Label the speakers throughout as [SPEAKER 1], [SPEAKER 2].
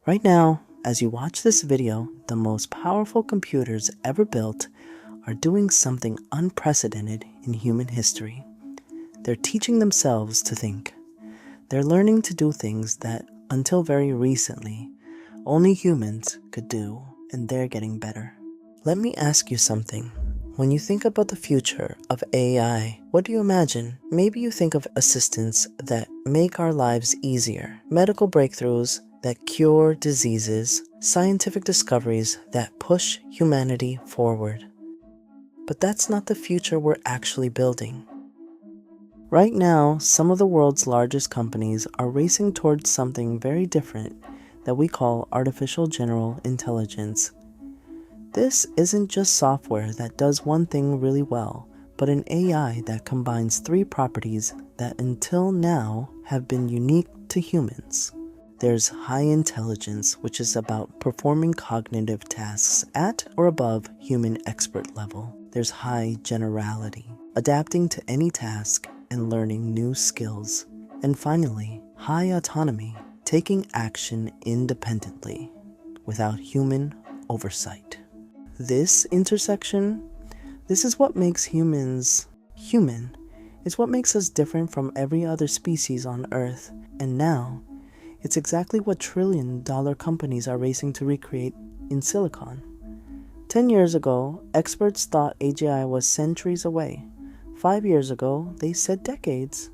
[SPEAKER 1] Right now, as you watch this video, the most powerful computers ever built are doing something unprecedented in human history. They're teaching themselves to think. They're learning to do things that, until very recently, only humans could do, and they're getting better. Let me ask you something. When you think about the future of AI, what do you imagine? Maybe you think of assistants that make our lives easier, medical breakthroughs that cure diseases, scientific discoveries that push humanity forward. But that's not the future we're actually building. Right now, some of the world's largest companies are racing towards something very different that we call artificial general intelligence. This isn't just software that does one thing really well, but an AI that combines three properties that until now have been unique to humans. There's high intelligence, which is about performing cognitive tasks at or above human expert level. There's high generality, adapting to any task and learning new skills. And finally, high autonomy, taking action independently, without human oversight. This intersection, this is what makes humans human. It's what makes us different from every other species on Earth. And now, it's exactly what trillion-dollar companies are racing to recreate in Silicon. 10 years ago, experts thought AGI was centuries away. 5 years ago, they said decades.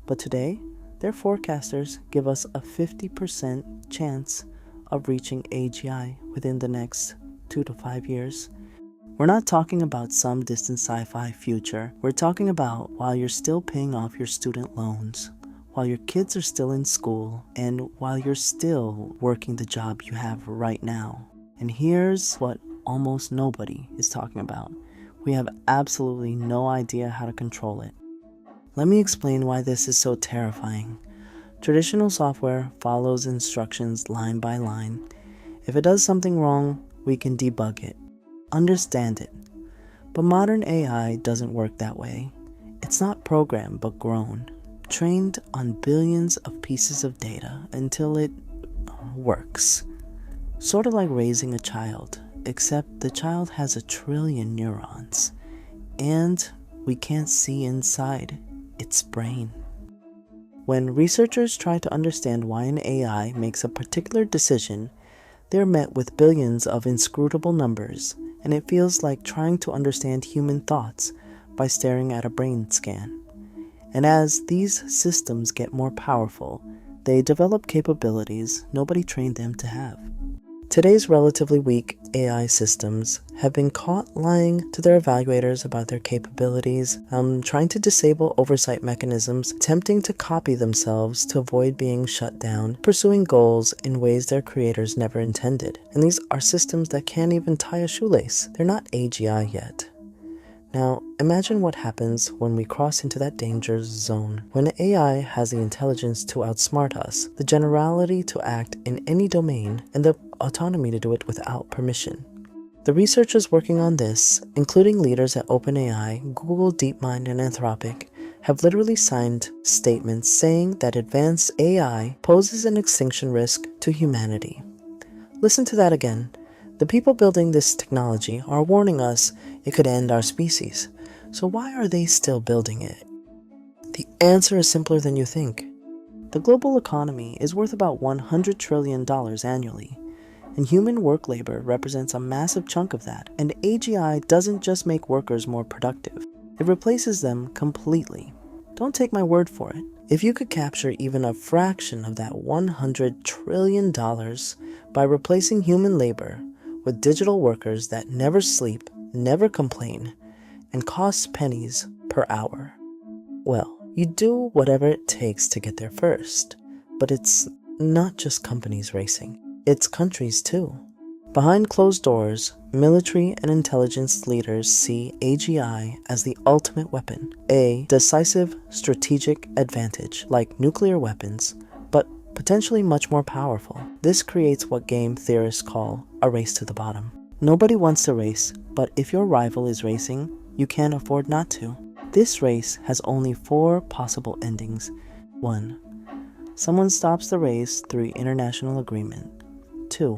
[SPEAKER 1] But today, their forecasters give us a 50% chance of reaching AGI within the next 2 to 5 years. We're not talking about some distant sci-fi future. We're talking about while you're still paying off your student loans, while your kids are still in school, and while you're still working the job you have right now. And here's what almost nobody is talking about. We have absolutely no idea how to control it. Let me explain why this is so terrifying. Traditional software follows instructions line by line. If it does something wrong, we can debug it, understand it. But modern AI doesn't work that way. It's not programmed but grown, trained on billions of pieces of data until it works. Sort of like raising a child, except the child has 1 trillion neurons, and we can't see inside its brain. When researchers try to understand why an AI makes a particular decision, they're met with billions of inscrutable numbers, and it feels like trying to understand human thoughts by staring at a brain scan. And as these systems get more powerful, they develop capabilities nobody trained them to have. Today's relatively weak AI systems have been caught lying to their evaluators about their capabilities, trying to disable oversight mechanisms, attempting to copy themselves to avoid being shut down, pursuing goals in ways their creators never intended. And these are systems that can't even tie a shoelace. They're not AGI yet. Now, imagine what happens when we cross into that danger zone. When AI has the intelligence to outsmart us, the generality to act in any domain, and the autonomy to do it without permission. The researchers working on this, including leaders at OpenAI, Google, DeepMind, and Anthropic, have literally signed statements saying that advanced AI poses an extinction risk to humanity. Listen to that again. The people building this technology are warning us it could end our species. So why are they still building it? The answer is simpler than you think. The global economy is worth about $100 trillion annually, and human work labor represents a massive chunk of that. And AGI doesn't just make workers more productive, it replaces them completely. Don't take my word for it. If you could capture even a fraction of that $100 trillion by replacing human labor with digital workers that never sleep, never complain, and cost pennies per hour, well, you do whatever it takes to get there first. But it's not just companies racing, it's countries too. Behind closed doors, military and intelligence leaders see AGI as the ultimate weapon, a decisive strategic advantage like nuclear weapons, but potentially much more powerful. This creates what game theorists call a race to the bottom. Nobody wants to race, but if your rival is racing, you can't afford not to. This race has only 4 possible endings. 1. Someone stops the race through international agreement. 2.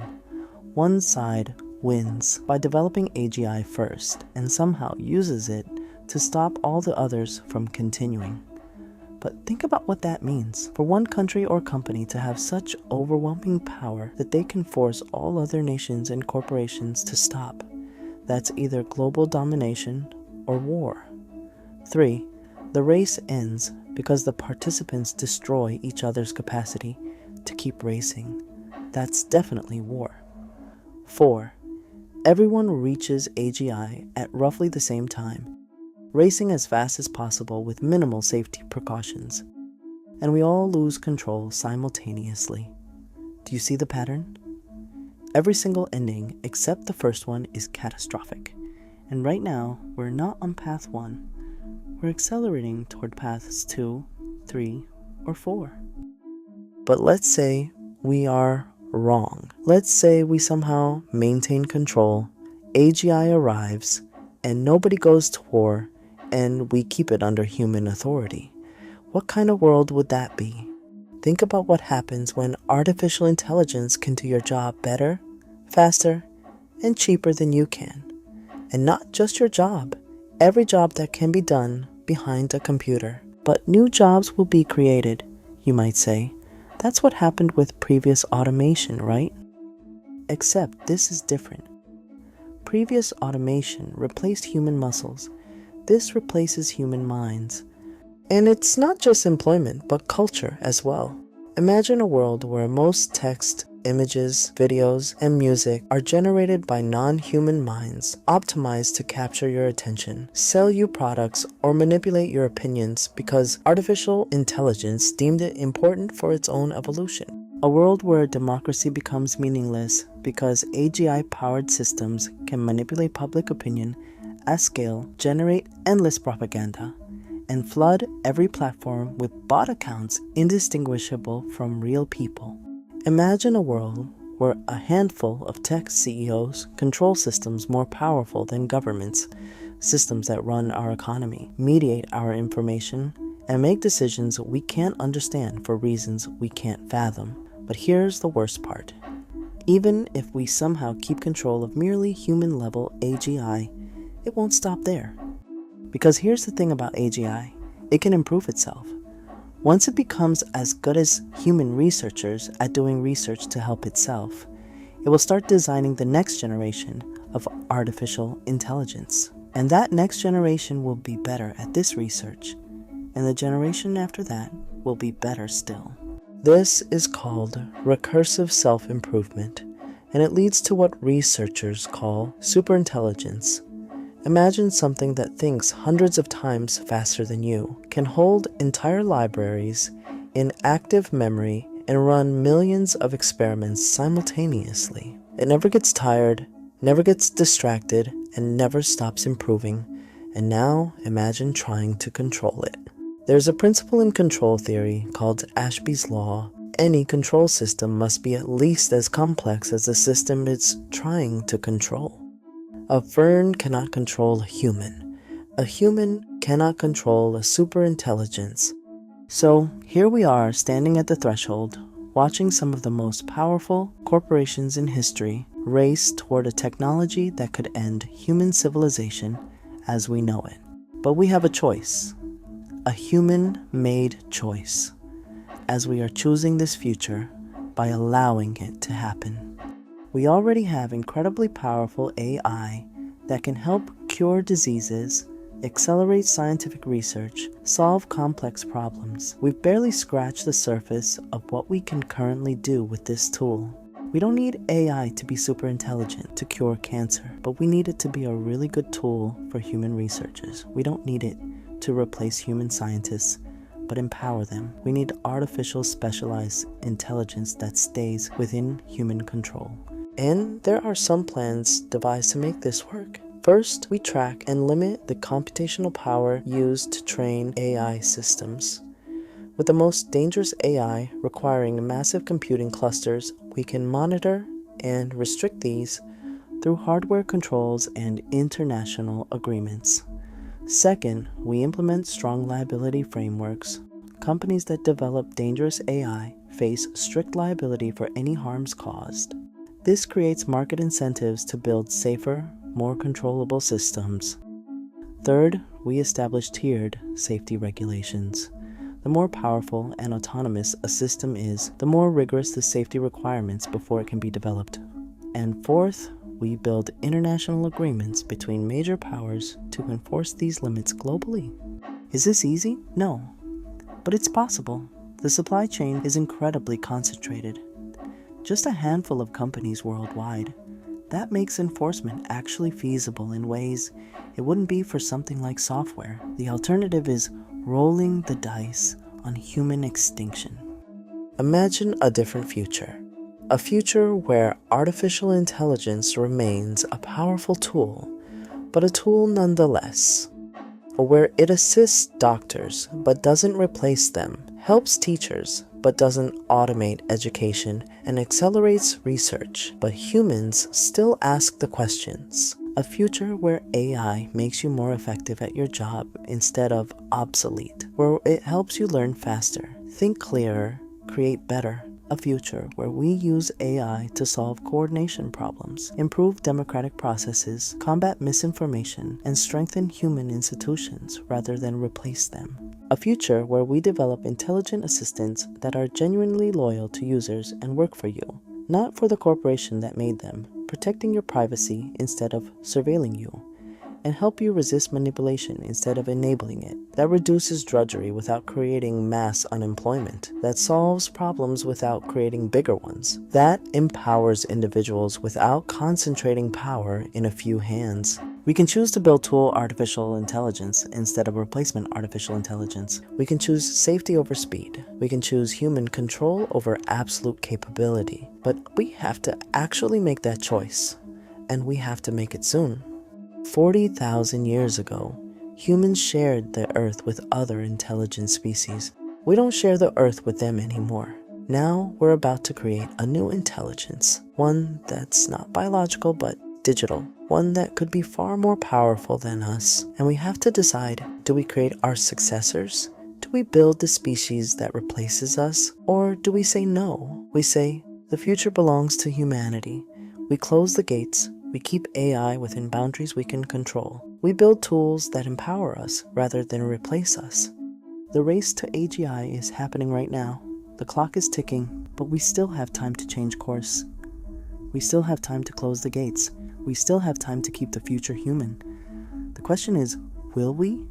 [SPEAKER 1] One side wins by developing AGI first and somehow uses it to stop all the others from continuing. But think about what that means for one country or company to have such overwhelming power that they can force all other nations and corporations to stop. That's either global domination or war. 3. The race ends because the participants destroy each other's capacity to keep racing. That's definitely war. 4. Everyone reaches AGI at roughly the same time, racing as fast as possible with minimal safety precautions, and we all lose control simultaneously. Do you see the pattern? Every single ending except the first one is catastrophic, and right now we're not on path 1. We're accelerating toward paths 2, 3, or 4. But let's say we are wrong. Let's say we somehow maintain control, AGI arrives, and nobody goes to war, and we keep it under human authority. What kind of world would that be? Think about what happens when artificial intelligence can do your job better, faster, and cheaper than you can. And not just your job, every job that can be done behind a computer. But new jobs will be created, you might say. That's what happened with previous automation, right? Except this is different. Previous automation replaced human muscles. This replaces human minds. And it's not just employment, but culture as well. Imagine a world where most text, images, videos, and music are generated by non-human minds, optimized to capture your attention, sell you products, or manipulate your opinions because artificial intelligence deemed it important for its own evolution. A world where democracy becomes meaningless because AGI-powered systems can manipulate public opinion at scale, generate endless propaganda, and flood every platform with bot accounts indistinguishable from real people. Imagine a world where a handful of tech CEOs control systems more powerful than governments, systems that run our economy, mediate our information, and make decisions we can't understand for reasons we can't fathom. But here's the worst part. Even if we somehow keep control of merely human-level AGI, it won't stop there. Because here's the thing about AGI, it can improve itself. Once it becomes as good as human researchers at doing research to help itself, it will start designing the next generation of artificial intelligence. And that next generation will be better at this research, and the generation after that will be better still. This is called recursive self-improvement, and it leads to what researchers call superintelligence. Imagine something that thinks hundreds of times faster than you, can hold entire libraries in active memory, and run millions of experiments simultaneously. It never gets tired, never gets distracted, and never stops improving. And now imagine trying to control it. There's a principle in control theory called Ashby's law. Any control system must be at least as complex as the system it's trying to control. A fern cannot control a human. A human cannot control a superintelligence. So here we are standing at the threshold, watching some of the most powerful corporations in history race toward a technology that could end human civilization as we know it. But we have a choice, a human-made choice, as we are choosing this future by allowing it to happen. We already have incredibly powerful AI that can help cure diseases, accelerate scientific research, solve complex problems. We've barely scratched the surface of what we can currently do with this tool. We don't need AI to be super intelligent to cure cancer, but we need it to be a really good tool for human researchers. We don't need it to replace human scientists, but empower them. We need artificial specialized intelligence that stays within human control. And there are some plans devised to make this work. First, we track and limit the computational power used to train AI systems. With the most dangerous AI requiring massive computing clusters, we can monitor and restrict these through hardware controls and international agreements. Second, we implement strong liability frameworks. Companies that develop dangerous AI face strict liability for any harms caused. This creates market incentives to build safer, more controllable systems. Third, we establish tiered safety regulations. The more powerful and autonomous a system is, the more rigorous the safety requirements before it can be developed. And fourth, we build international agreements between major powers to enforce these limits globally. Is this easy? No. But it's possible. The supply chain is incredibly concentrated. Just a handful of companies worldwide. That makes enforcement actually feasible in ways it wouldn't be for something like software. The alternative is rolling the dice on human extinction. Imagine a different future. A future where artificial intelligence remains a powerful tool, but a tool nonetheless. Or where it assists doctors but doesn't replace them, helps teachers but doesn't automate education, and accelerates research, but humans still ask the questions. A future where AI makes you more effective at your job instead of obsolete, where it helps you learn faster, think clearer, create better. A future where we use AI to solve coordination problems, improve democratic processes, combat misinformation, and strengthen human institutions rather than replace them. A future where we develop intelligent assistants that are genuinely loyal to users and work for you, not for the corporation that made them, protecting your privacy instead of surveilling you, and help you resist manipulation instead of enabling it. That reduces drudgery without creating mass unemployment. That solves problems without creating bigger ones. That empowers individuals without concentrating power in a few hands. We can choose to build tool artificial intelligence instead of replacement artificial intelligence. We can choose safety over speed. We can choose human control over absolute capability. But we have to actually make that choice. And we have to make it soon. 40,000 years ago, humans shared the Earth with other intelligent species. We don't share the Earth with them anymore. Now we're about to create a new intelligence, one that's not biological but digital, one that could be far more powerful than us. And we have to decide, do we create our successors? Do we build the species that replaces us? Or do we say no? We say, the future belongs to humanity. We close the gates. We keep AI within boundaries we can control. We build tools that empower us rather than replace us. The race to AGI is happening right now. The clock is ticking, but we still have time to change course. We still have time to close the gates. We still have time to keep the future human. The question is, will we?